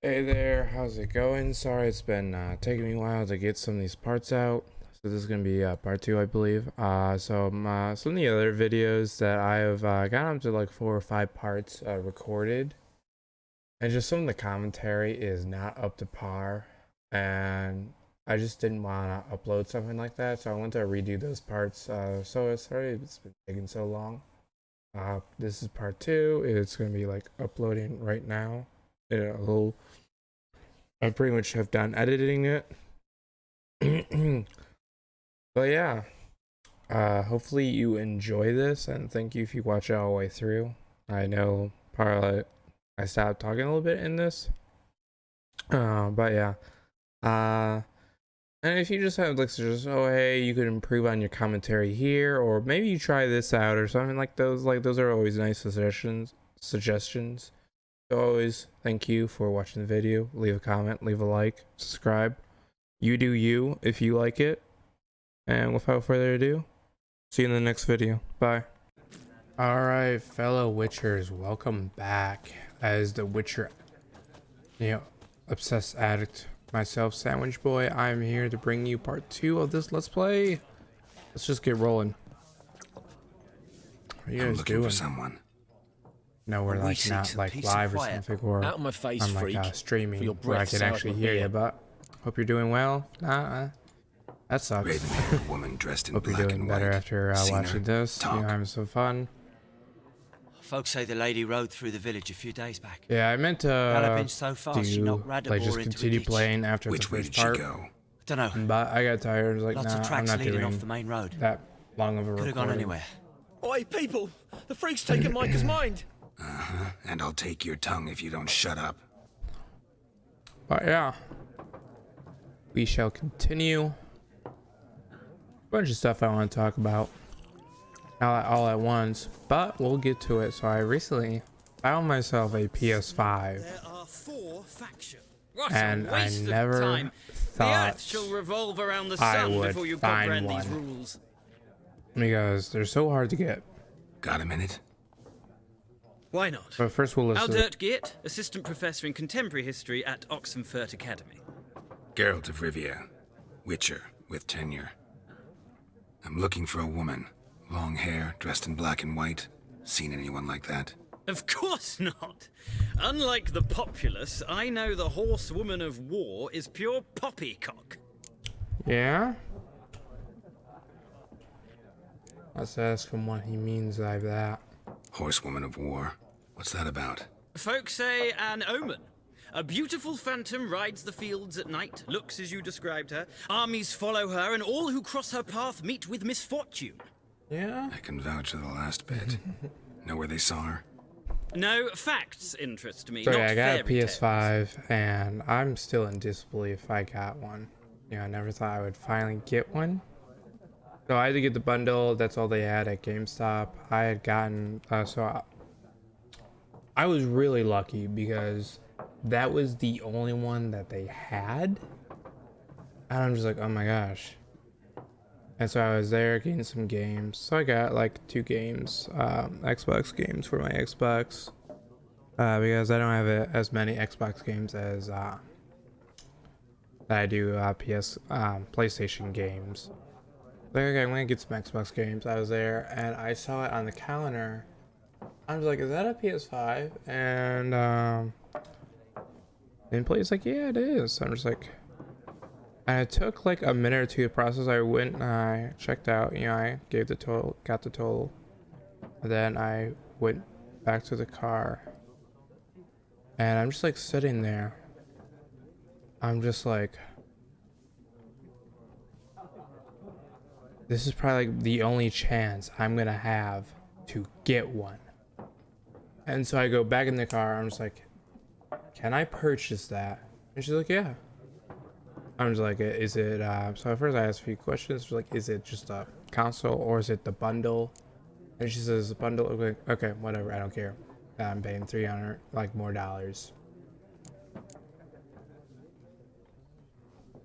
Hey there, how's it going? Sorry it's been taking me a while to get some of these parts out. So this is going to be part 2, I believe. Some of the other videos that I have got up to like 4 or 5 parts recorded. And just some of the commentary is not up to par. And I just didn't want to upload something like that. So I went to redo those parts. Sorry it's been taking so long. This is part 2. It's going to be like uploading right now. I pretty much have done editing it. But yeah, hopefully you enjoy this, and thank you if you watch it all the way through. I know probably I stopped talking a little bit in this, but yeah. And if you just have like suggestions, oh hey, you could improve on your commentary here, or maybe you try this out or something like those. Like those are always nice suggestions. So always, thank you for watching the video. Leave a comment, leave a like, subscribe. You do you if you like it. And without further ado, see you in the next video. Bye. Alright, fellow Witchers, welcome back. As the Witcher, obsessed addict, myself, Sandwich Boy, I'm here to bring you part 2 of this Let's Play. Let's just get rolling. What are you guys doing? For someone. No, we're like not like live or something, or out of my face, I'm like streaming where I can actually hear you, but hope you're doing well. That sucks. Raven-haired woman dressed in hope you're black doing and better white. after watching this. You're having some fun. Folks say the lady rode through the village a few days back. Yeah, I meant to so fast, she knocked like just continue playing after Which the way first did part. she go? Dunno. But I got tired. I was like, Lots of nah, I'm tracks not leading doing off the main road. that long of a Could have gone recording. anywhere. Oi, people! The freak's taken Micah's mind! And I'll take your tongue if you don't shut up. But yeah, we shall continue. Bunch of stuff I want to talk about all at once, but we'll get to it. So I recently found myself a PS5, There are 4 factions. and I never thought shall revolve around the I sun would before you find comprehend these one. rules. Because they're so hard to get. Got a minute? Why not? But first we'll listen. Aldert Geert, Assistant Professor in Contemporary History at Oxenfurt Academy. Geralt of Rivia. Witcher with tenure. I'm looking for a woman. Long hair, dressed in black and white. Seen anyone like that? Of course not! Unlike the populace, I know the horsewoman of war is pure poppycock. Yeah? Let's ask him what he means by that. Horsewoman of war. What's that about? Folks say an omen. A beautiful phantom rides the fields at night, looks as you described her. Armies follow her, and all who cross her path meet with misfortune. Yeah? I can vouch for the last bit. Know where they saw her? No, facts interest me, So not yeah, I got a fairy PS5, and I'm still in disbelief I got one. I never thought I would finally get one. So I had to get the bundle. That's all they had at GameStop. I had gotten I was really lucky because that was the only one that they had, and I'm just like, oh my gosh. And so I was there getting some games. So I got like 2 games, Xbox games for my Xbox, because I don't have as many Xbox games as that I do PlayStation games. Like, okay, I'm gonna get some Xbox games. I was there and I saw it on the counter. I was like, is that a PS5? And Play's like, yeah, it is. So I'm just like, and it took like a minute or 2 to process. I went and I checked out, I gave the total, got the total. And then I went back to the car. And I'm just like sitting there. I'm just like, this is probably like the only chance I'm gonna have to get one. And so I go back in the car. I'm just like, can I purchase that? And she's like, yeah. I'm just like, is it, so at first I asked a few questions, like, is it just a console or is it the bundle? And she says, the bundle. Okay, whatever, I don't care. I'm paying $300 more dollars.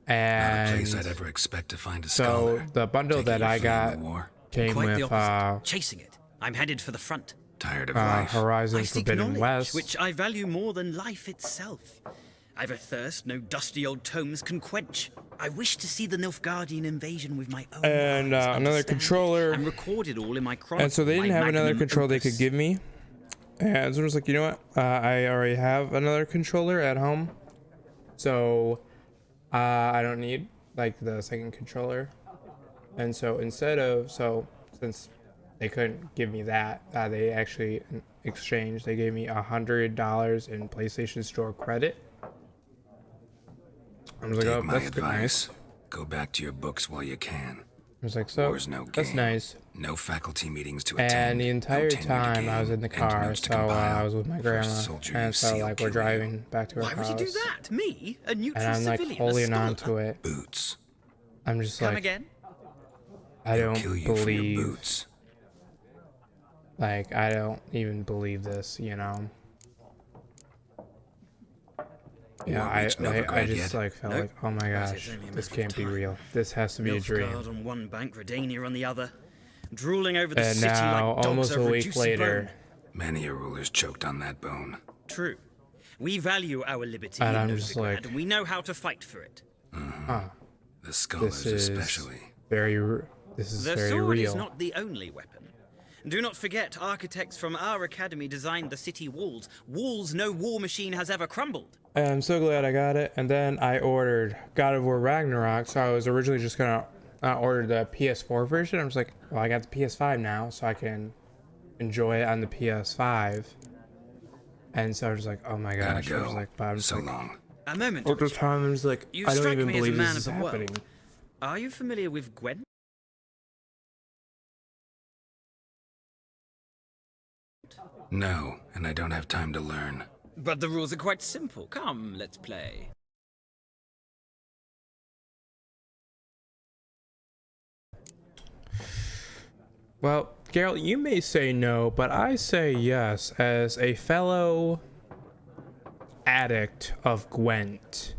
And Not a place I'd ever expect to find a so scholar. the bundle Taking that your I flee in got the war. came Quite the with opposite. Chasing it. I'm headed for the front. Tired of life. Horizon I seek Forbidden knowledge, West. which I value more than life itself. I've a thirst no dusty old tomes can quench. I wish to see the Nilfgaardian invasion with my own And eyes, another understand controller. it, and record it all in my chronicle. And so they didn't my have another magnum controller they opus. could give me. And so I was like, you know what? I already have another controller at home. So I don't need like the second controller. And so instead of, since they couldn't give me that, they actually in exchange, they gave me $100 in PlayStation Store credit. I was like, Take oh, my that's good, nice. advice. Go back to your books while you can. I was like, so War's no that's game. nice. No faculty meetings to attend. And the no entire tenure to time I was gain, in the and car, notes to so compile. I was with my First grandma, soldier and you so see will like we're kill you. driving back to our Why house, would you do that? Me, a neutral and I'm like civilian, holding a on scholar. to it. Boots. I'm just Come like, again? I They'll don't kill you for your believe, boots. like I don't even believe this, you know. Yeah, War reached I Novigrad just yet? like felt Nope. like, oh my But gosh, it's only a this matter of can't be time. real. This has to be a dream. Nilfgaard on one bank, Redania on the other, drooling over the And city now, like dogs almost a over week juicy later, bone. Many a ruler's choked on that bone. True. We value our liberty And in I'm just Novigrad, like, and we know how to fight for it. The scholars this is especially. this is The very sword real. is not the only weapon. Do not forget, architects from our academy designed the city walls. Walls no war machine has ever crumbled. And I'm so glad I got it. And then I ordered God of War Ragnarok. So I was originally just gonna order the PS4 version. I was like, well, I got the PS5 now, so I can enjoy it on the PS5. And so I was like, oh my Gotta gosh. I was go. like, but I'm just So like, long. A moment. at the Richard. time I was like, You I don't strike even me as a believe man this is of the world. happening. Are you familiar with Gwent? No, and I don't have time to learn. But the rules are quite simple. Come, let's play. Well, Geralt, you may say no, but I say yes. As a fellow addict of Gwent,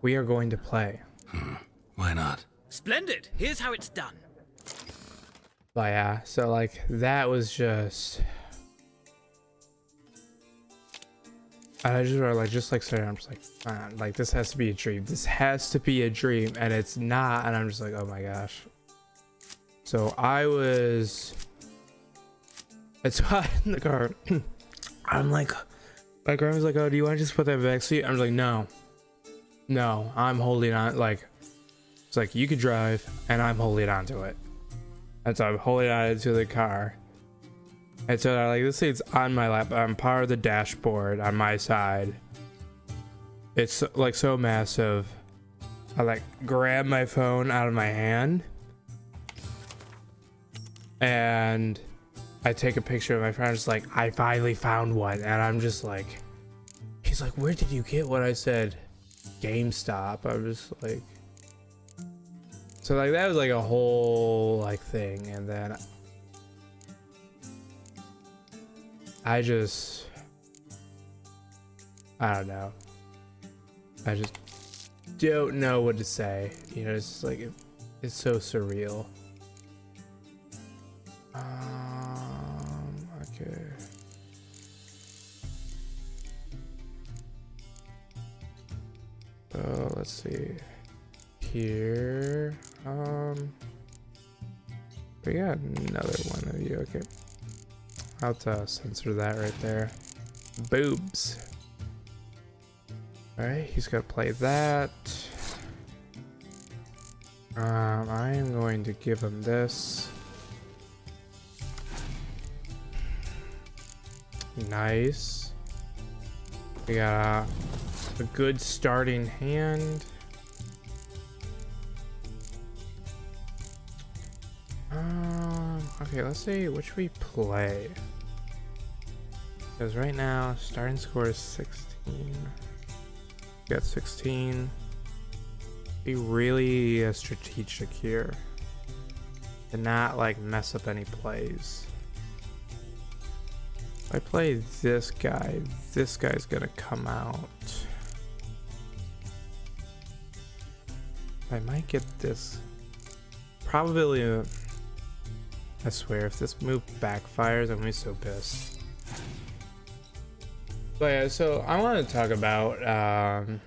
we are going to play. Why not? Splendid. Here's how it's done. But yeah, so like that was just, and I just were like sitting, I'm just like, man, like this has to be a dream. This has to be a dream, and it's not. And I'm just like, oh my gosh. So I was, it's hot in the car. I'm like, my grandma's like, oh, do you want to just put that back seat? I'm just like, no, I'm holding on. Like, it's like you could drive, and I'm holding on to it. And so I'm holding on to the car. And so I like this thing's on my lap. I'm part of the dashboard on my side. It's like so massive. I like grab my phone out of my hand. And I take a picture of my friend. Just like, I finally found one. And I'm just like, he's like, where did you get what? I said, GameStop. I'm just like, so like that was like a whole like thing. And then I don't know. I just don't know what to say. You know, it's just like, it's so surreal. Okay. So let's see here. We got another one of you. Okay. I'll censor that right there. Boobs. Alright, he's gonna play that. I am going to give him this. Nice. We got a good starting hand. Okay, let's see which we play. Because right now, starting score is 16. Got 16. Be really strategic here. And not like mess up any plays. If I play this guy's gonna come out. I might get this. Probability. I swear, if this move backfires, I'm gonna be so pissed. But yeah, so I want to talk about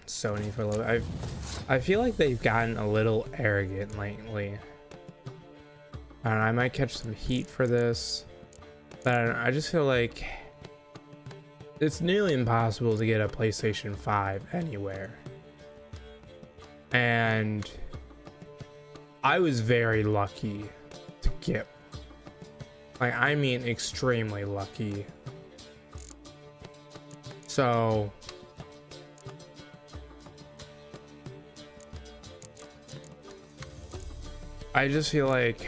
Sony for a little bit. I feel like they've gotten a little arrogant lately. I don't know, I might catch some heat for this, but I don't know, I just feel like it's nearly impossible to get a PlayStation 5 anywhere. And I was very lucky to get, like, I mean extremely lucky. So I just feel like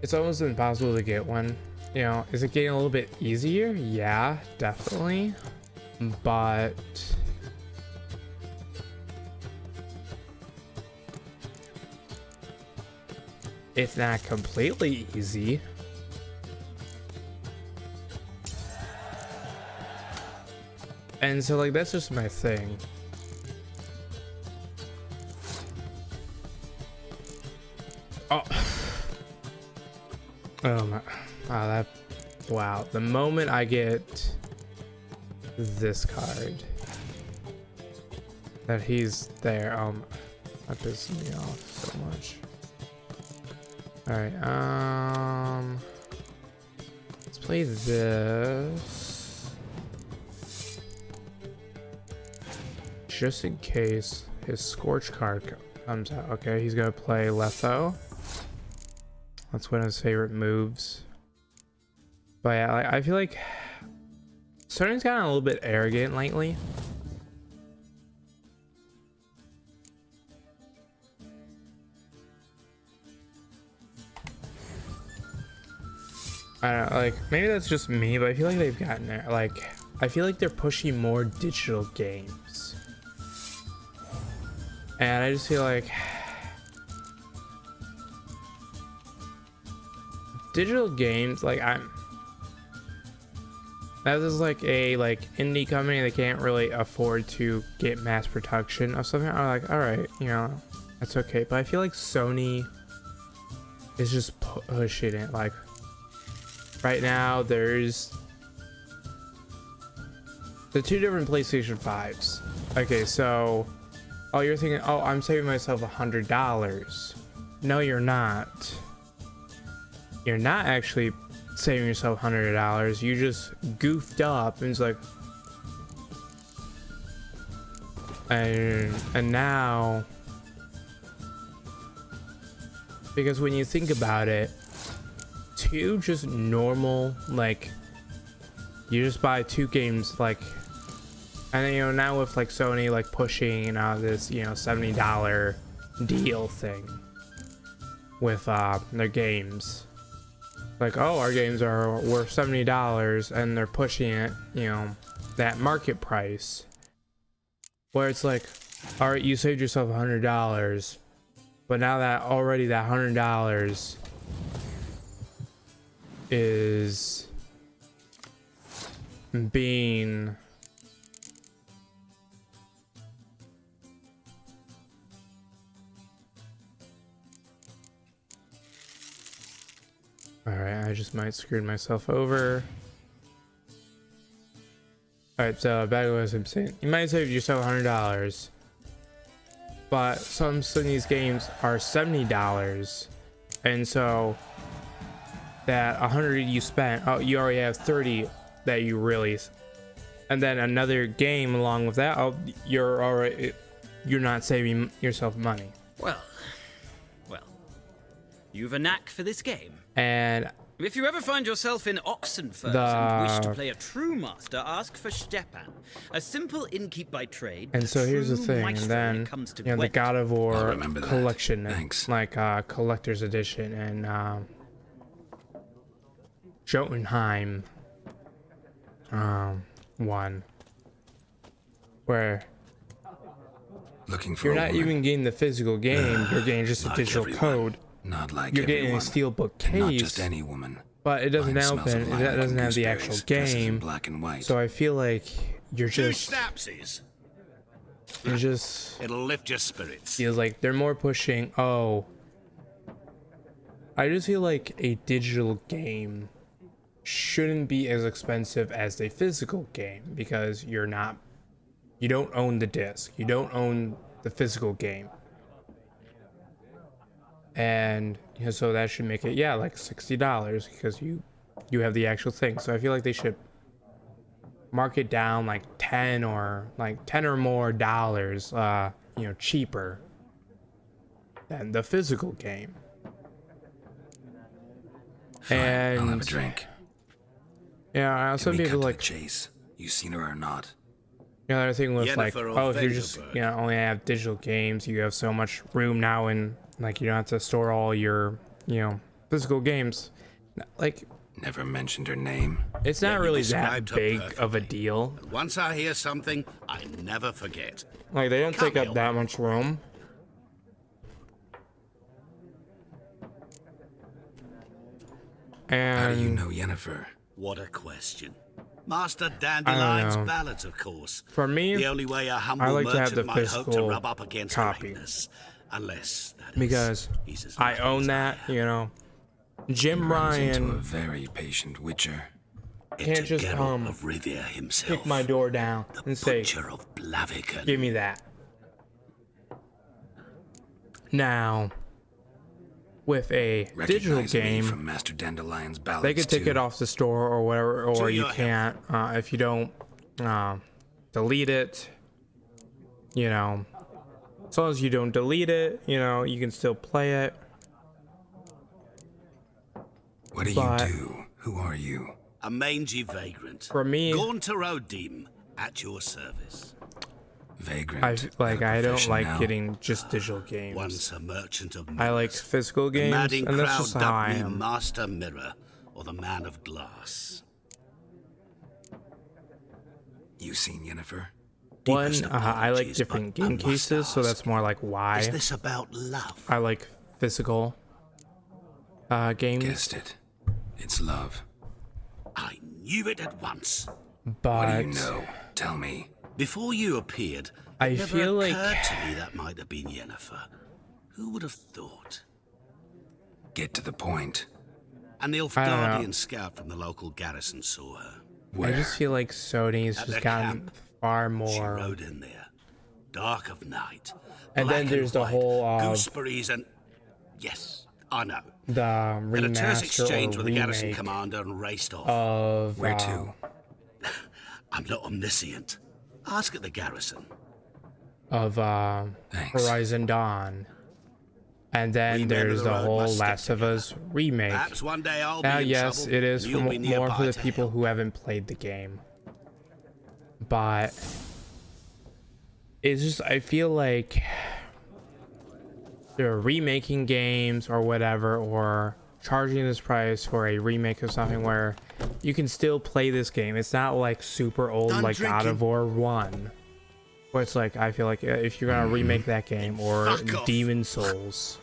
it's almost impossible to get one. You know, is it getting a little bit easier? Yeah, definitely. But it's not completely easy. And so, like, that's just my thing. Oh. Oh my. Wow, wow. The moment I get this card, that he's there, that pisses me off so much. Alright, let's play this. Just in case his Scorch card comes out. Okay, he's gonna play Letho. That's one of his favorite moves. But yeah, I feel like Sony's gotten a little bit arrogant lately. I don't know, like, maybe that's just me, but I feel like they've gotten there. Like, I feel like they're pushing more digital games. And I just feel like digital games, like, that is like a indie company that can't really afford to get mass production of something. I'm like, all right, you know, that's okay. But I feel like Sony is just pushing it. Like, right now there's the two different PlayStation 5s. Okay, so, oh, you're thinking, oh, I'm saving myself $100. No, you're not. You're not actually saving yourself $100. You just goofed up and it's like, and now, because when you think about it, two just normal, like, you just buy two games, like, and then, you know, now with like Sony like pushing this, you know, $70 deal thing with their games. Like, oh, our games are worth $70 and they're pushing it, you know, that market price, where it's like, all right, you saved yourself $100, but now that already that $100 is being Alright, I just might screwed myself over. Alright, so back to what I'm saying. You might save yourself $100, but some of these games are $70, and so that 100 you spent, oh, you already have 30 that you release, and then another game along with that, oh, you're not saving yourself money. Well, you've a knack for this game. And if you ever find yourself in Oxenfurt and wish to play a true master, ask for Stepan, a simple innkeep by trade. And so here's the thing, and then, you know, the God of War collection, like collector's edition, and Jotunheim one, where looking for you're not even getting the physical game, you're getting just a digital code. Not like you're getting a steelbook case, not just any woman. But it doesn't have the actual game. Black and white. So I feel like you're just it'll lift your spirits. Feels like they're more pushing. Oh, I just feel like a digital game shouldn't be as expensive as a physical game, because you don't own the disc, you don't own the physical game. And you know, so that should make it, yeah, like $60 because you have the actual thing. So I feel like they should mark it down like 10 or more dollars, you know, cheaper than the physical game. Fine, And I'll have a drink. yeah, I also Can we people cut to like, the chase? You seen her or not? you know, the other thing with like, Yennefer or oh, if you're just, Vengerberg? you know, only have digital games, you have so much room now, and like you don't have to store all your, you know, physical games. Like, Never mentioned her name. it's not Yeah, you really that described her big of a perfectly. deal. Once I hear something, I never forget. Like, they don't take Come up here. that much room. And How do you know Yennefer? What a question. Master Dandelion's know. ballads, of course. For me, The only way a humble I like to have merchant the might hope to physical rub up against copy. greatness. Unless, that is, because he's as I lucky own as that, am. you know. Jim Runs into a Ryan very patient witcher. can't It's just Geralt come of Rivia himself. kick my door down the and say, butcher of Blaviken. give me that. Now, with a digital Recognize me game, from Master Dandelion's ballads they could take too. it off the store or whatever, or To you your can't if you don't delete it. You know, as long as you don't delete it, you know, you can still play it. What do but- you do? Who are you? A mangy vagrant. For me, Gaunter Odim, at your service. Vagrant. I like Got a I don't profession like now? getting just digital games. Once a merchant of I like mirrors. physical The games, madding and that's crowd just how dubbed I me am. Master Mirror, or the Man of Glass. You seen Yennefer? One, Deepest I like apologies, different but I game must cases, so ask, that's more like why Is this about love? I like physical games. Guessed it. It's love. I knew it at once. But What do you know? Tell me. Before you appeared, it I never feel like- occurred to me that might have been Yennefer. Who would have thought? Get to the point. An I don't know. Nilfgaardian scout from the local garrison saw her. I Where? just feel like Sony's At just the gotten camp. far She more. rode in there, dark of night. And then black there's the white, whole, gooseberries and yes, I know. The Had a terse remaster exchange or with the garrison remake commander and raced off. of Where to? I'm not omniscient. Ask at the garrison. Thanks. Horizon Dawn, and then We men of there's the the road whole must stick Last of Us remake. Perhaps one day I'll Now, be in yes, trouble, it is and for you'll be more for nearby the to people help. who haven't played the game, but it's just I feel like they're remaking games or whatever, or charging this price for a remake of something where you can still play this game. It's not like super old, Done like God of drinking. War 1, where it's like I feel like if you're gonna remake that game, or Fuck off. Demon Souls,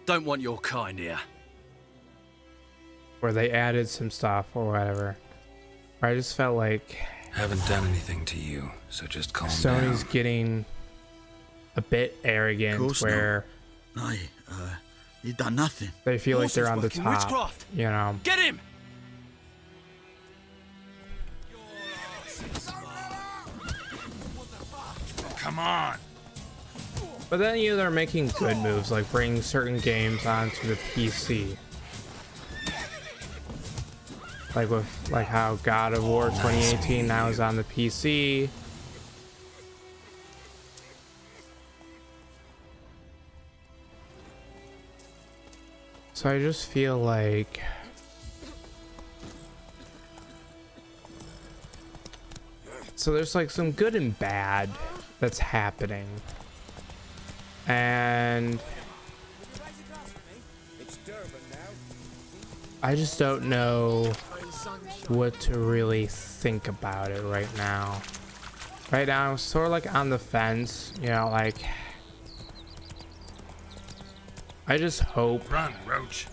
Don't want your kind here. where they added some stuff or whatever, I just felt like Haven't done anything to you, so just calm Sony's down. getting a bit arrogant, Course not. where Aye, he done nothing. they feel like Horses they're on the working top, witchcraft. you know. Get him! Come on. But then you know they're making good moves, like bringing certain games onto the PC. Like with like how God of War 2018 now is on the PC. So I just feel like so there's like some good and bad that's happening. And I just don't know what to really think about it right now. Right now, I'm sort of like on the fence, you know, like I just hope Run, Roach.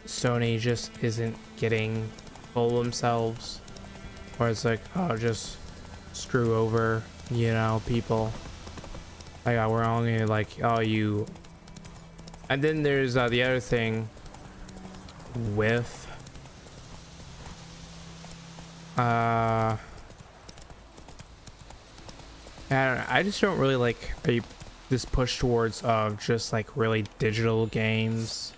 Sony just isn't getting full of themselves, or it's like, oh, just screw over, you know, people. Like, oh, we're only like, oh, you. And then there's the other thing with I don't know, I just don't really like this push towards of just like really digital games.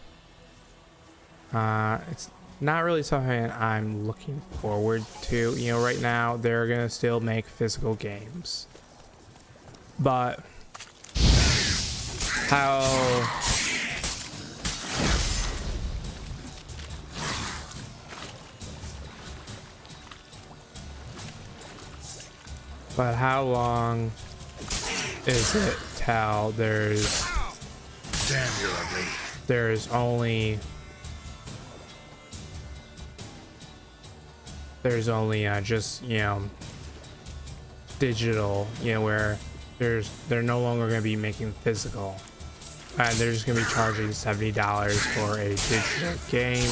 It's not really something I'm looking forward to. You know, right now they're gonna still make physical games, but how long is it till there's Damn, you're ugly. there's only just, you know, digital, you know, where they're no longer going to be making physical, and they're just going to be charging $70 for a digital game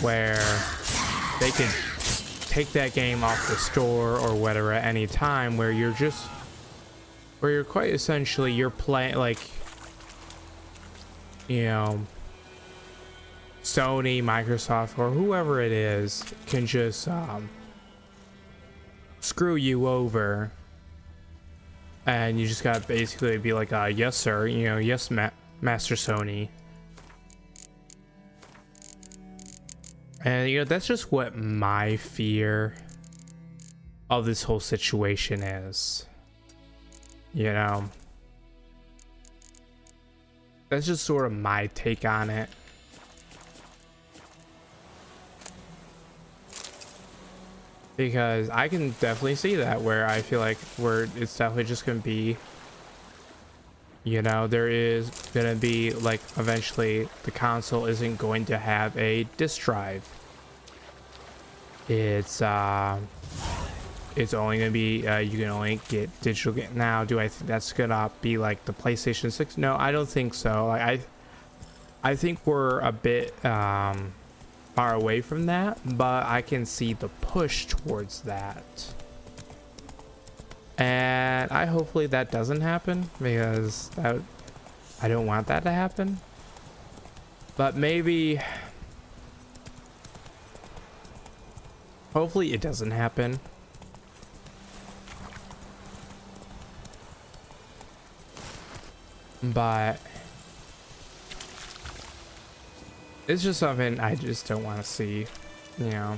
where they could take that game off the store or whatever at any time, where you're quite essentially you're playing, like, you know, Sony, Microsoft, or whoever it is can just screw you over, and you just gotta basically be like, yes sir, you know, yes Master Sony. And you know, that's just what my fear of this whole situation is. You know, that's just sort of my take on it. Because I can definitely see that, where I feel like it's definitely just gonna be, you know, there is gonna be like eventually the console isn't going to have a disk drive. It's only gonna be you can only get digital now. Do I think that's gonna be like the PlayStation 6? No, I don't think so. Like I think we're a bit far away from that, but I can see the push towards that, and hopefully that doesn't happen, because I don't want that to happen. But maybe, hopefully it doesn't happen. But it's just something I just don't want to see, you know.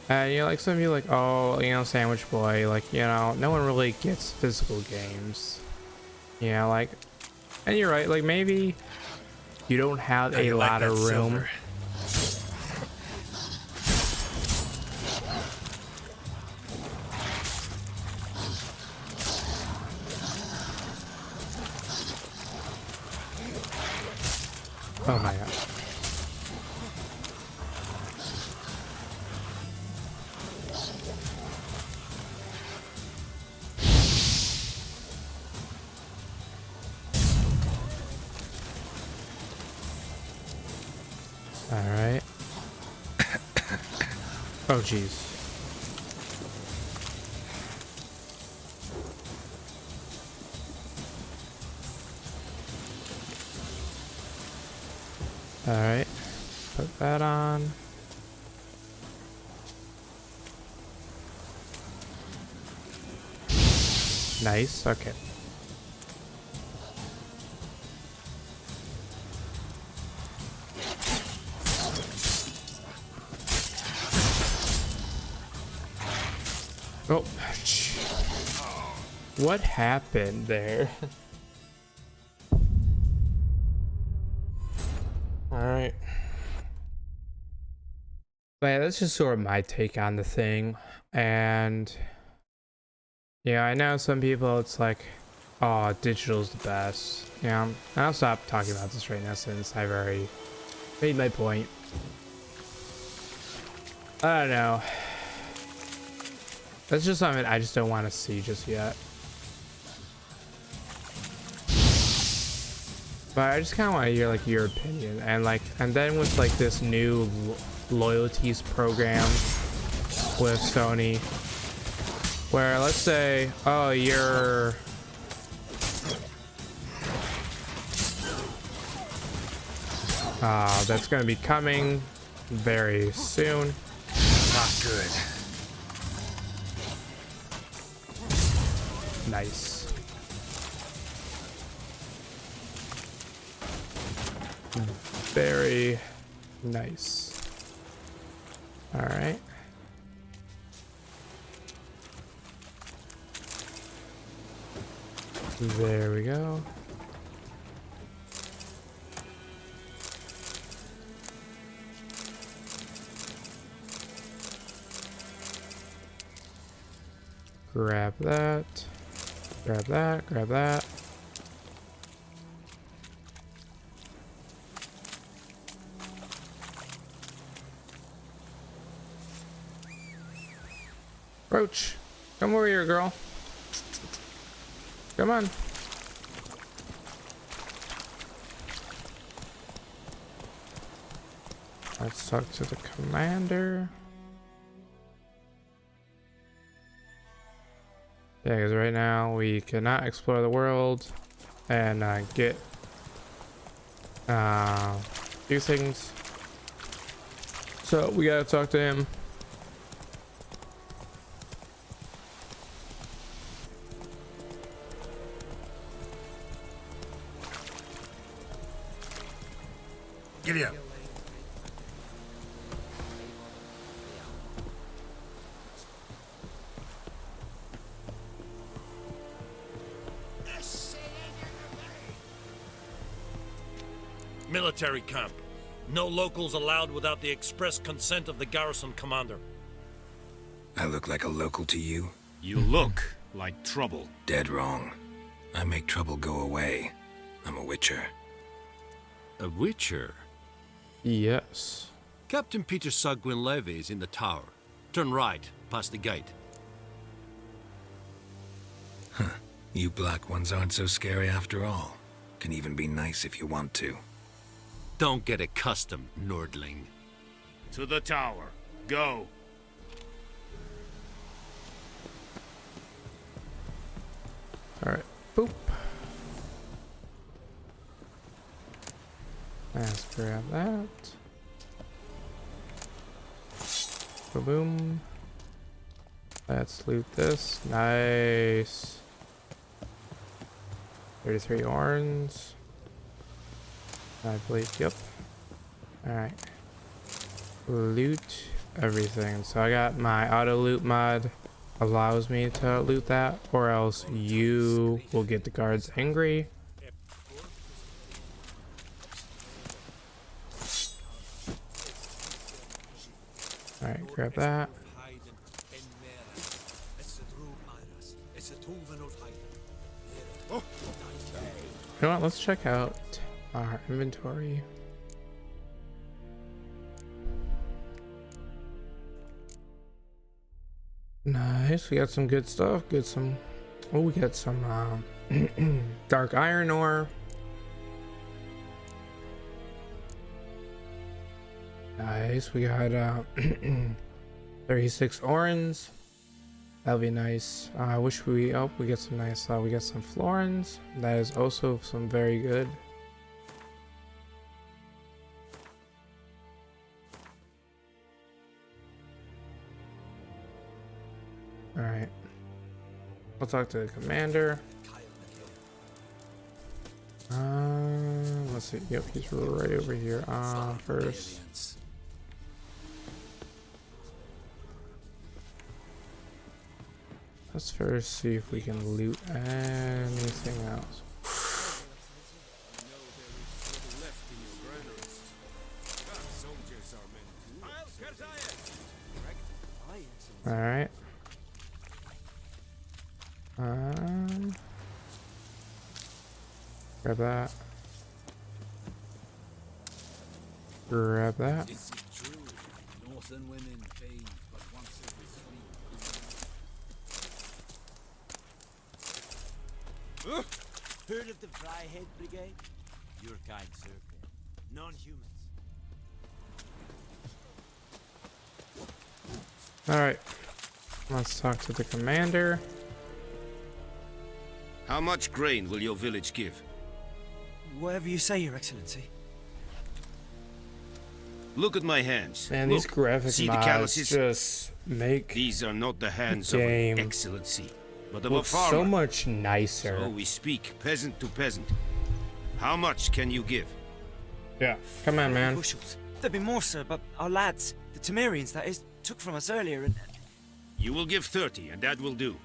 And you know, like some of you like, oh, you know, Sandwich Boy, like, you know, no one really gets physical games. You know, like, and you're right, like maybe you don't have a lot of room. Oh my god. All right. Oh jeez. All right, put that on. Nice, okay. Oh, what happened there? Alright. But yeah, that's just sort of my take on the thing. And yeah, I know some people it's like, oh, digital's the best. Yeah, and I'll stop talking about this right now since I've already made my point. I don't know. That's just something I just don't want to see just yet. But I just kind of want to hear like your opinion, and then with like this new loyalties program with Sony, where let's say, oh, That's going to be coming very soon. Not good. Nice. Very nice. All right. There we go. Grab that. Grab that. Grab that. Roach, come over here, girl. Come on. Let's talk to the commander. Yeah, because right now we cannot explore the world and get few things. So we gotta talk to him. Giddy up. Military camp. No locals allowed without the express consent of the garrison commander. I look like a local to you? You look like trouble. Dead wrong. I make trouble go away. I'm a witcher. A witcher? Yes. Captain Peter Sagwin Levy is in the tower. Turn right, past the gate. Huh. You black ones aren't so scary after all. Can even be nice if you want to. Don't get accustomed, Nordling. To the tower. Go. All right. Boop. Let's grab that. Boom. Let's loot this. Nice. 33 orange. I believe. Yep. All right. Loot everything. So I got my auto loot mod. Allows me to loot that, or else you will get the guards angry. All right, grab that. You know what? Let's check out our inventory. Nice, we got some good stuff. Oh, we got some dark iron ore. Nice, we got 36 orange. That'll be nice. I wish we get some nice. We got some florins. That is also some very good. All right, I'll talk to the commander. Let's see. Yep, he's right over here. First. Let's first see if we can loot anything else. All right. Grab that. Grab that. Heard of the Fryhead Brigade? Your kind, sir. Non-humans. All right. Let's talk to the commander. How much grain will your village give? Whatever you say, Your Excellency. Look at my hands. Man, Look, these graphic see the mods calluses? just make These are not the hands the of game an excellency, but of a look farmer. so much nicer. So we speak peasant to peasant. How much can you give? Yeah, come on, man. Bushels. There'd be more, sir, but our lads, the Temerians, that is, took from us earlier and... You will give 30, and that will do.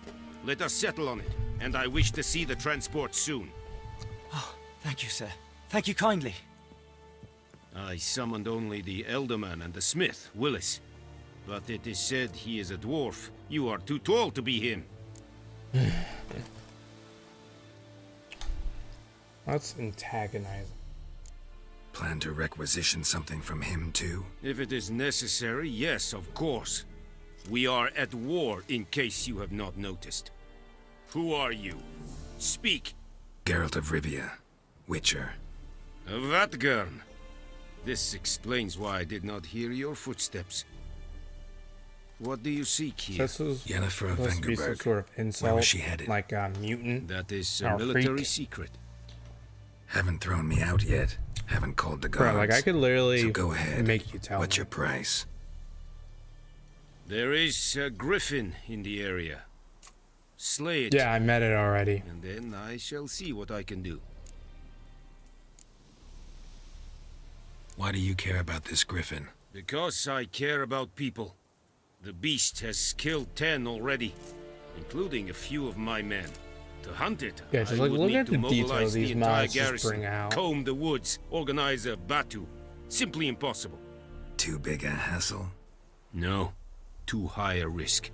Let us settle on it, and I wish to see the transport soon. Oh, thank you, sir. Thank you kindly. I summoned only the Elderman and the smith, Willis. But it is said he is a dwarf. You are too tall to be him. That's antagonizing. Plan to requisition something from him too? If it is necessary, yes, of course. We are at war, in case you have not noticed. Who are you? Speak. Geralt of Rivia, Witcher. Vatgern. This explains why I did not hear your footsteps. What do you seek here? This is Yennefer of supposed to be some Vengerberg. sort of insult, Where was she headed? like a mutant. That is Or a a military freak. secret. Haven't thrown me out yet. Haven't called the guards. Bro, like I could literally So go ahead. make you tell What's me. your price? There is a griffin in the area. Slay it. Yeah, I met it already. And then I shall see what I can do. Why do you care about this griffin? Because I care about people. The beast has killed 10 already, including a few of my men. To hunt it, Yeah, just I like would look need at to the detail mobilize these the entire mods just garrison, bring out. comb the woods, organize a batu. Simply impossible. Too big a hassle? No, too high a risk.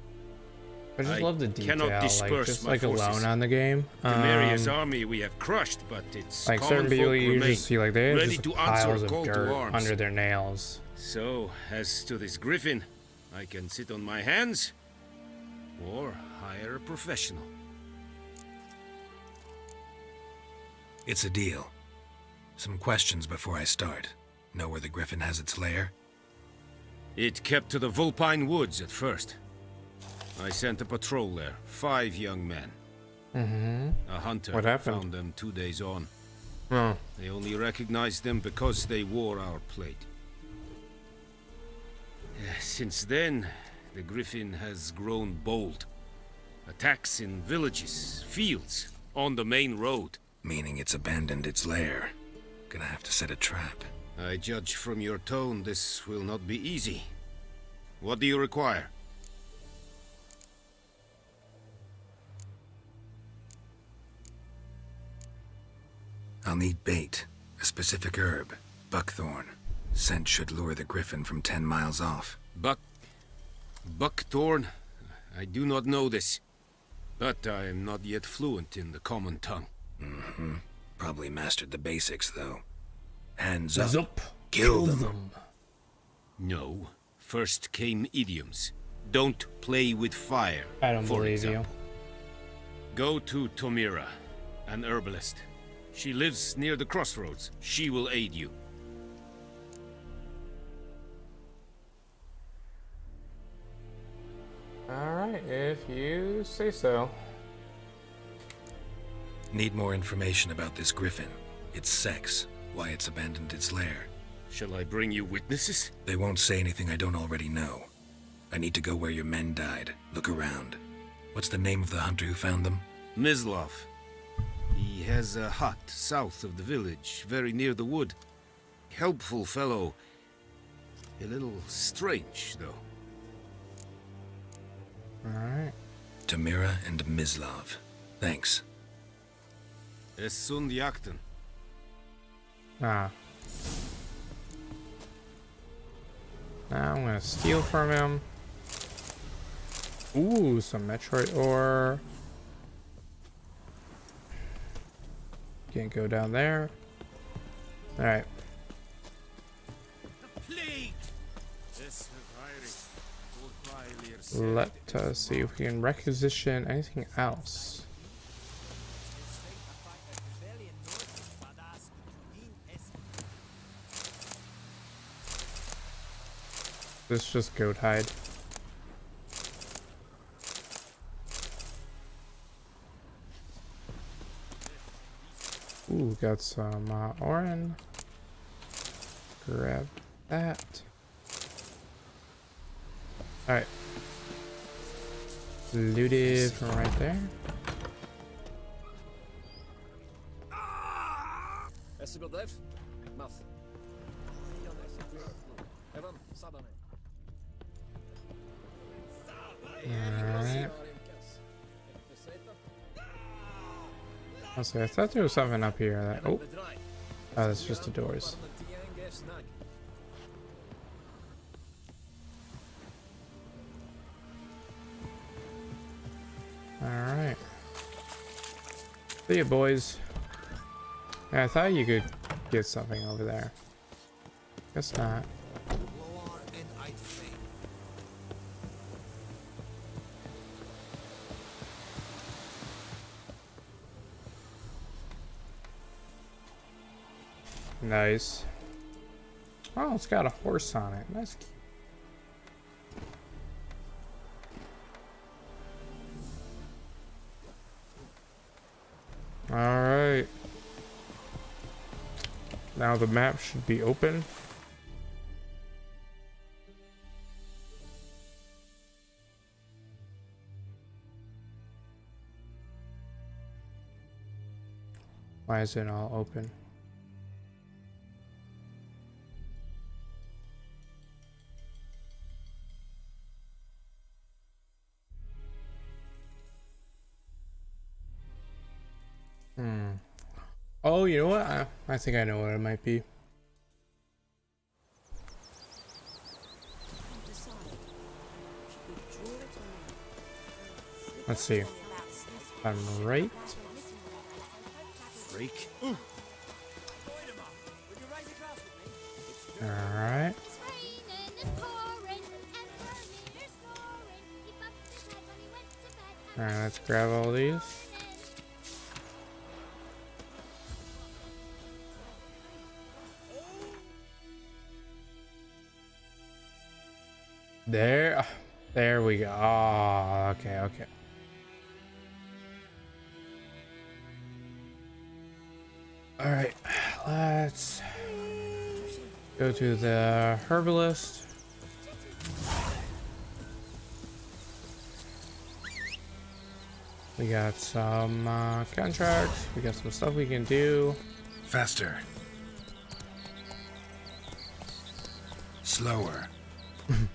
I just I love the detail, cannot like disperse just my like forces. alone on the game. Temeria's army we have crushed, but it's Like common certain people folk you remain, just see like they have ready just to piles answer of call to dirt arms. under their nails. So, as to this griffin, I can sit on my hands, or hire a professional. It's a deal. Some questions before I start. Know where the griffin has its lair? It kept to the Vulpine Woods at first. I sent a patrol there, 5 young men. A hunter What happened? found them 2 days on. Oh, They only recognized them because they wore our plate. Since then, the griffin has grown bold. Attacks in villages, fields, on the main road. Meaning it's abandoned its lair. Gonna have to set a trap. I judge from your tone this will not be easy. What do you require? I'll need bait, a specific herb, buckthorn. Scent should lure the griffin from 10 miles off. Buckthorn? I do not know this. But I am not yet fluent in the common tongue. Probably mastered the basics, though. Hands up. Zup. Kill them. No. First came idioms. Don't play with fire. I don't for believe example. you. Go to Tomira, an herbalist. She lives near the crossroads. She will aid you. Alright, if you say so. Need more information about this griffin. Its sex, why it's abandoned its lair. Shall I bring you witnesses? They won't say anything I don't already know. I need to go where your men died. Look around. What's the name of the hunter who found them? Mislav. He has a hut south of the village, very near the wood. Helpful fellow. A little strange, though. Alright. Tamira and Mislav. Thanks. Essund Yakten. Ah. Now I'm gonna steal from him. Ooh, some Metroid ore. Can't go down there. Alright. Let us see if we can requisition anything else. This just goat hide. Ooh, got some orin. Grab that. Alright. Looted from right there. Alright. I thought there was something up here. That, oh, that's just the doors. Alright. See ya, boys. Yeah, I thought you could get something over there. Guess not. Nice. Oh, it's got a horse on it. That's cute. Alright. Now the map should be open. Why is it all open? Oh, you know what? I think I know what it might be. Let's see. I'm right. Freak. Alright. Alright, let's grab all these. There we go. Oh, okay. All right, let's go to the herbalist. We got some contracts. We got some stuff we can do. Faster. Slower.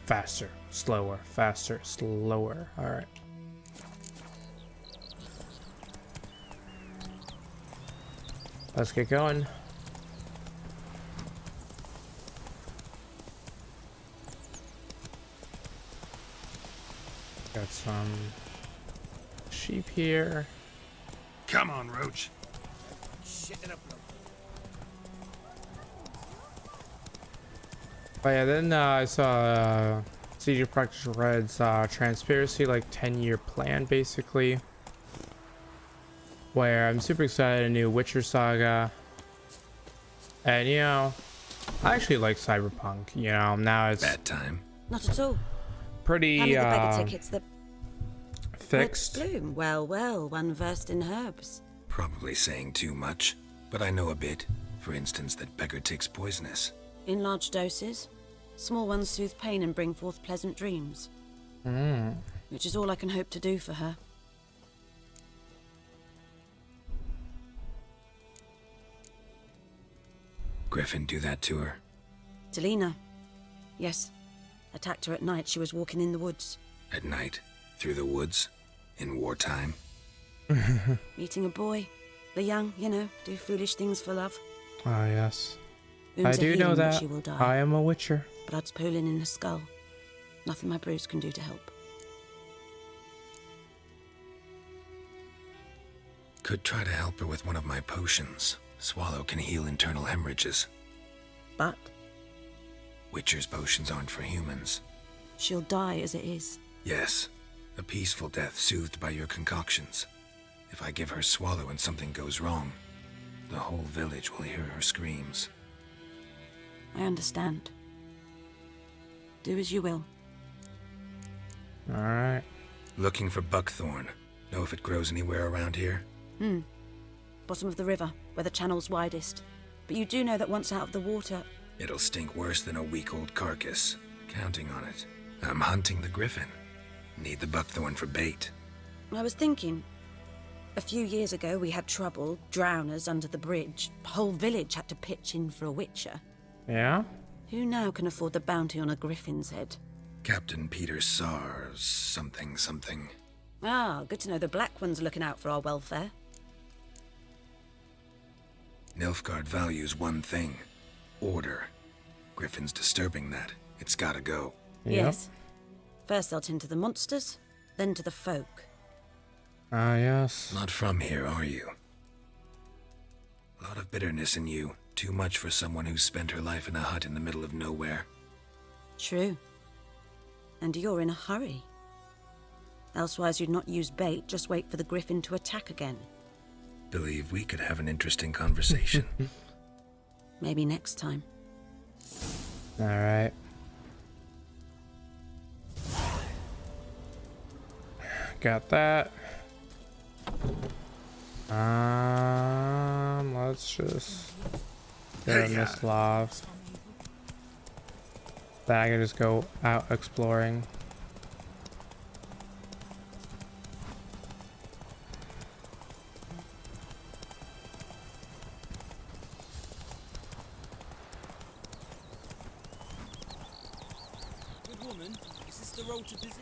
Faster, slower, faster, slower. All right. Let's get going. Got some sheep here. Come on, Roach. But yeah, then I saw CG Practice Red's Transparency, like 10-year plan, basically. Where I'm super excited, a new Witcher saga. And, you know, I actually like Cyberpunk, you know, now it's... Bad time. Not at all. Pretty, Hand me the bag of tickets that... fixed. Bloom. Well, one versed in herbs. Probably saying too much, but I know a bit. For instance, that beggar tick's poisonous. In large doses. Small ones soothe pain and bring forth pleasant dreams. Which is all I can hope to do for her. Griffin do that to her? Delina. Yes. Attacked her at night. She was walking in the woods. At night? Through the woods? In wartime? Meeting a boy. The young, you know, do foolish things for love. Ah, yes. Wounds I do know that. She will die. I am a Witcher. Blood's pooling in her skull. Nothing my brews can do to help. Could try to help her with one of my potions. Swallow can heal internal hemorrhages. But? Witcher's potions aren't for humans. She'll die as it is. Yes. A peaceful death soothed by your concoctions. If I give her Swallow and something goes wrong, the whole village will hear her screams. I understand. Do as you will. Alright. Looking for buckthorn. Know if it grows anywhere around here? Bottom of the river, where the channel's widest. But you do know that once out of the water... It'll stink worse than a week-old carcass. Counting on it. I'm hunting the griffin. Need the buckthorn for bait. I was thinking, a few years ago we had trouble, drowners under the bridge. Whole village had to pitch in for a witcher. Yeah? Who now can afford the bounty on a griffin's head? Captain Peter Sars, something. Ah, good to know the Black One's looking out for our welfare. Nilfgaard values one thing. Order. Griffin's disturbing that. It's gotta go. Yep. Yes. First they'll tend to the monsters, then to the folk. Ah, yes. Not from here, are you? A lot of bitterness in you. Too much for someone who's spent her life in a hut in the middle of nowhere. True. And you're in a hurry. Elsewise you'd not use bait, just wait for the griffin to attack again. Believe we could have an interesting conversation. Maybe next time. Alright. Got that. Let's just get a Mislav. That I can just go out exploring. Good woman, is this the road to disease?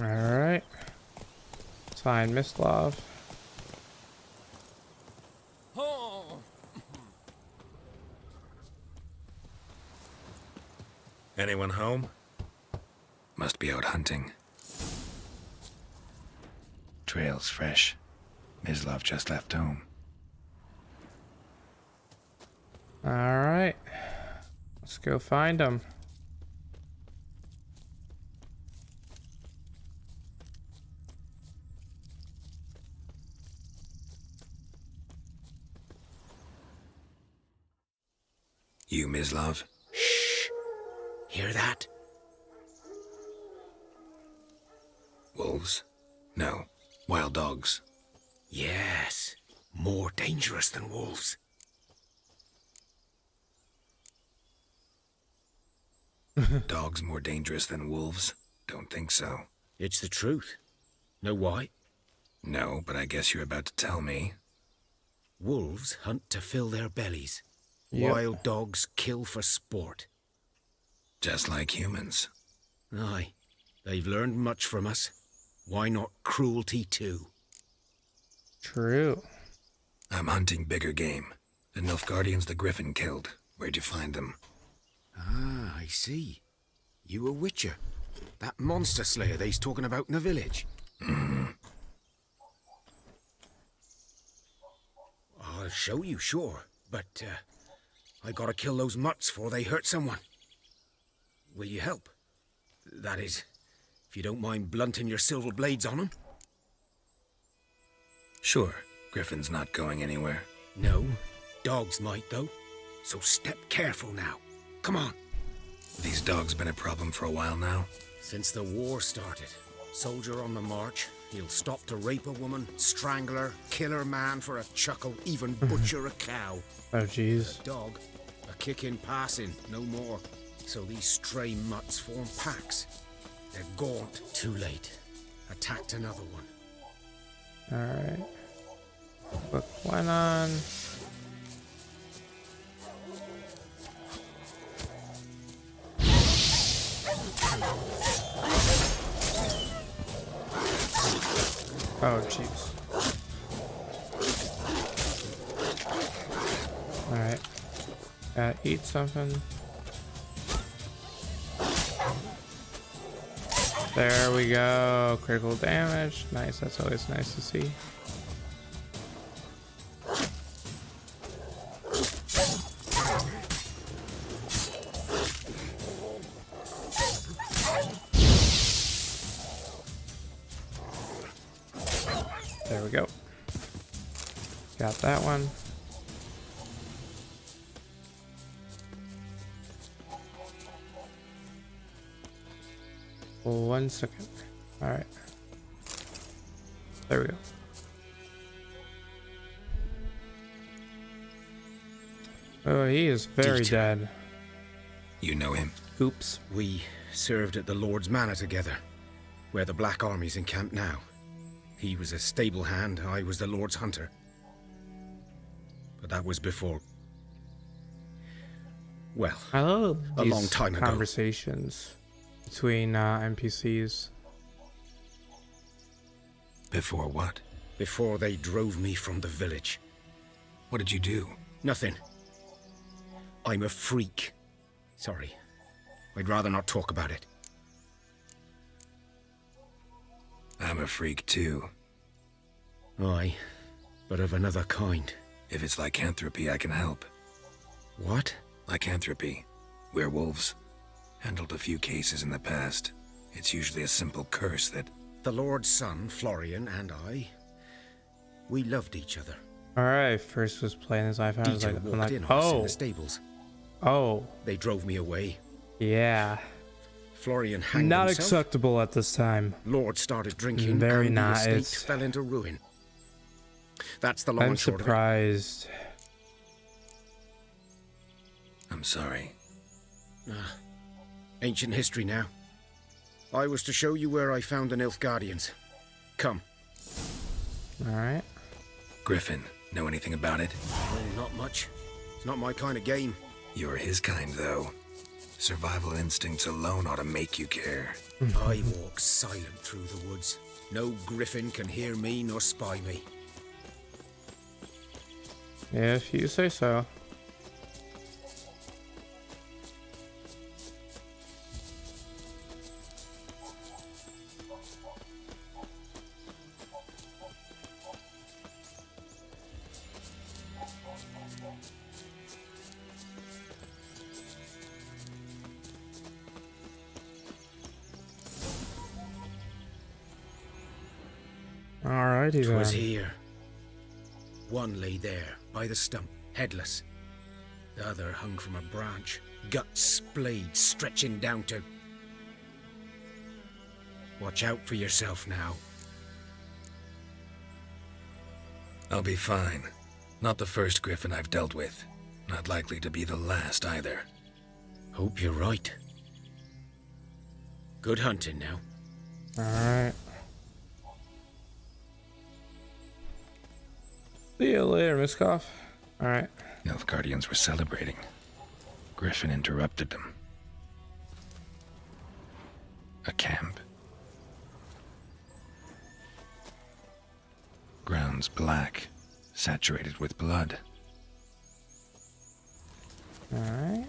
Alright. Sign Mislav. Anyone home? Must be out hunting. Trail's fresh. Mislav just left home. Alright. Let's go find him. You, Mislav? Shh. Hear that? Wolves? No. Wild dogs. Yes. More dangerous than wolves. Dogs more dangerous than wolves? Don't think so. It's the truth. Know why? No, but I guess you're about to tell me. Wolves hunt to fill their bellies. Yep. Wild dogs kill for sport. Just like humans. Aye. They've learned much from us. Why not cruelty too? True. I'm hunting bigger game. The Nilfgaardians the Griffin killed. Where'd you find them? Ah, I see. You a witcher. That monster slayer they's talking about in the village. I'll show you, sure. But, I gotta kill those mutts before they hurt someone. Will you help? That is, if you don't mind blunting your silver blades on them. Sure. Griffin's not going anywhere. No, dogs might though. So step careful now. Come on. These dogs been a problem for a while now? Since the war started. Soldier on the march. He'll stop to rape a woman, strangle her, kill her man for a chuckle, even butcher a cow. Oh, jeez. A dog, a kick in passing, no more. So these stray mutts form packs. They're gaunt. Too late. Attacked another one. Alright. Put one on. Oh, jeez. Alright. Gotta eat something. There we go. Critical damage. Nice. That's always nice to see. There we go. Got that one. One second. All right. There we go. Oh, he is very Dieter. dead. You know him? Oops. We served at the Lord's Manor together, where the Black Army's encamped now. He was a stable hand, I was the Lord's hunter. But that was before... well, I love a these long time ago. conversations between NPCs. Before what? Before they drove me from the village. What did you do? Nothing. I'm a freak. Sorry. I'd rather not talk about it. I'm a freak too. Aye, but of another kind. If it's lycanthropy, I can help. What? Lycanthropy. Werewolves. Handled a few cases in the past. It's usually a simple curse that... The Lord's son, Florian, and I... we loved each other. Alright, first was playing this iPhone. I was Dieter like, walked in on us in oh, the stables. oh, They drove me away. yeah. Florian hanged Not himself. acceptable at this time. Lord started drinking, Very and not. the estate It's- fell into ruin. That's the long I'm and short of it. surprised. I'm sorry. Ancient history now. I was to show you where I found the Nilfgaardians. Come. Alright. Griffin, know anything about it? Oh, not much. It's not my kind of game. You're his kind, though. Survival instincts alone ought to make you care. I walk silent through the woods. No griffin can hear me nor spy me. If you say so. Alrighty 'Twas then. here. One lay there, by the stump, headless. The other hung from a branch, guts splayed, stretching down to... Watch out for yourself now. I'll be fine. Not the first griffin I've dealt with. Not likely to be the last either. Hope you're right. Good hunting now. Alright. See you later, Miskov. Alright. Nilfgaardians were celebrating. Griffin interrupted them. A camp. Grounds black, saturated with blood. Alright.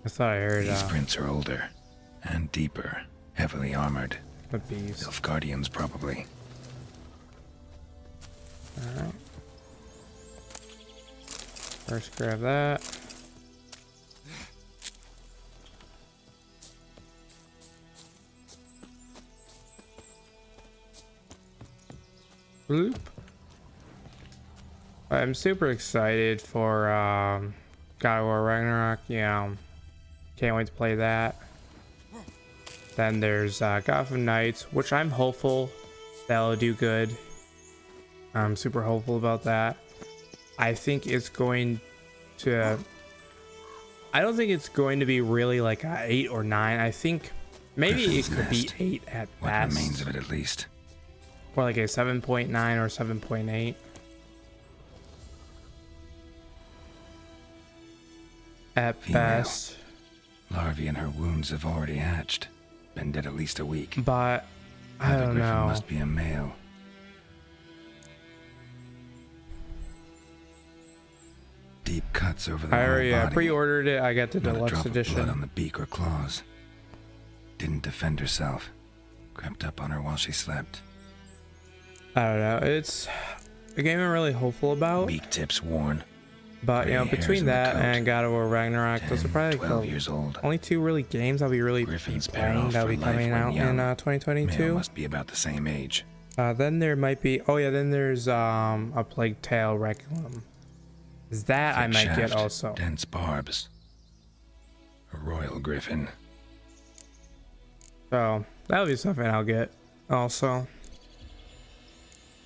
I thought I heard These prints are older and deeper, heavily armored. the bees. Nilfgaardians, probably. Alright. First grab that. Bloop. I'm super excited for God of War Ragnarok. Yeah, can't wait to play that. Then there's Gotham Knights, which I'm hopeful that'll do good. I'm super hopeful about that. I think it's going to... I don't think it's going to be really like a 8 or 9. I think maybe Griffin's it could be Nest. 8 at What best. remains of it, at least. Or like a 7.9 or 7.8. At Female. best. Larvae in her wounds have already hatched. Been dead at least a week. But I Another don't griffin know. must be a male. Deep cuts over the I whole already body. pre-ordered it. I got the Not a deluxe drop of blood on edition. the beak or claws. Didn't defend herself. Crept up on her while she slept. I don't know. It's a game I'm really hopeful about. Beak tips worn. But you know, gray hairs between in the that coat. and God of War Ragnarok, those are 10, probably 12 the years old. only two really games I'll be really Griffin's pair playing off that'll for be life coming when out young. in Male 2022. must be about the same age. Then there might be. Oh yeah, then there's a Plague Tale Requiem. Is that I Thick might get shaft, also. Dense barbs. A royal griffin. So that'll be something I'll get also.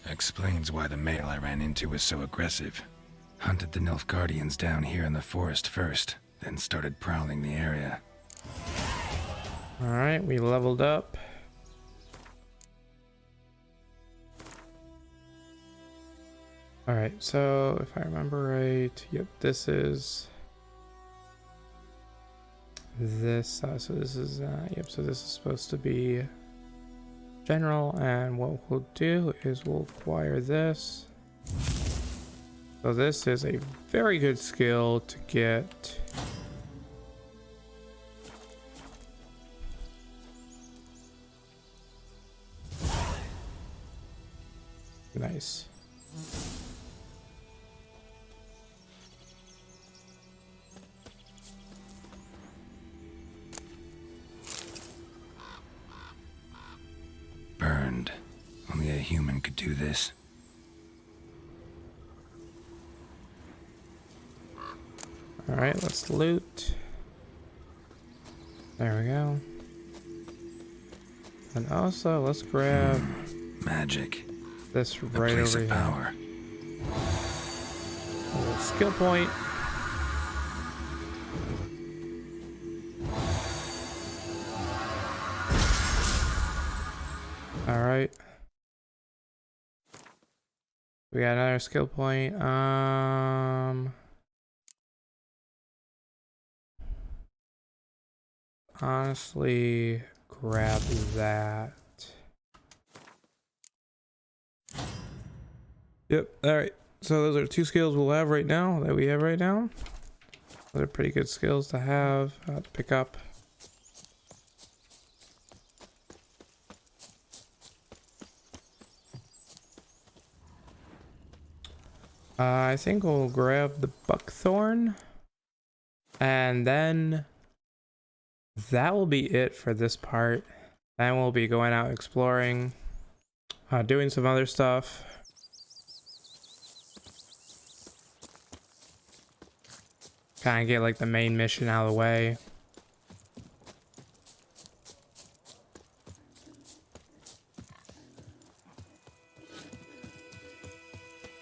Explains why the male I ran into was so aggressive. Hunted the Nilfgaardians down here in the forest first, then started prowling the area. Alright, we leveled up. Alright, so if I remember right, yep, this is this, so this is, yep, so this is supposed to be general, and what we'll do is we'll acquire this. So this is a very good skill to get. Nice. Burned. Only a human could do this. Alright, let's loot. There we go. And also, let's grab magic. This The right place over of here. power. A little skill point. Alright. We got another skill point. Honestly, grab that. Yep. Alright. So those are two skills we'll have right now, that we have right now. Those are pretty good skills to have, to pick up. I think we'll grab the buckthorn, and then that will be it for this part. Then we'll be going out exploring, doing some other stuff. Kind of get like the main mission out of the way.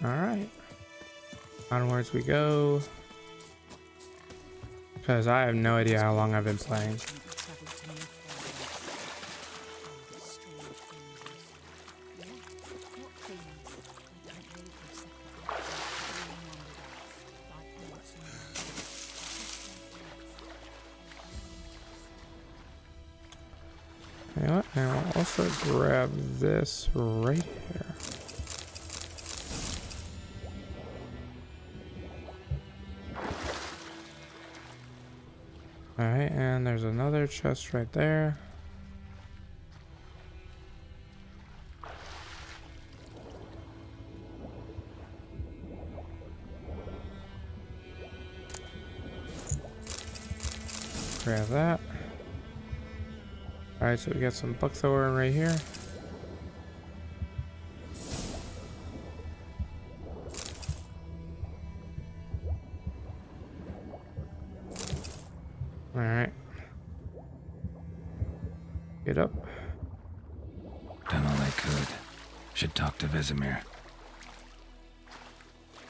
All right. Onwards we go. Because I have no idea how long I've been playing. You know what? And I'll also grab this right here. Alright, and there's another chest right there. Grab that. Alright, so we got some buckthorn right here. Alright. Get up. Done all I could. Should talk to Vesemir.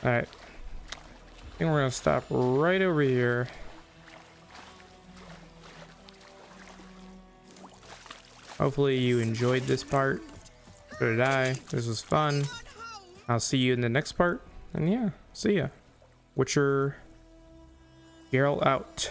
Alright. I think we're gonna stop right over here. Hopefully you enjoyed this part. So did I. This was fun. I'll see you in the next part. And yeah, see ya. Witcher Geralt out.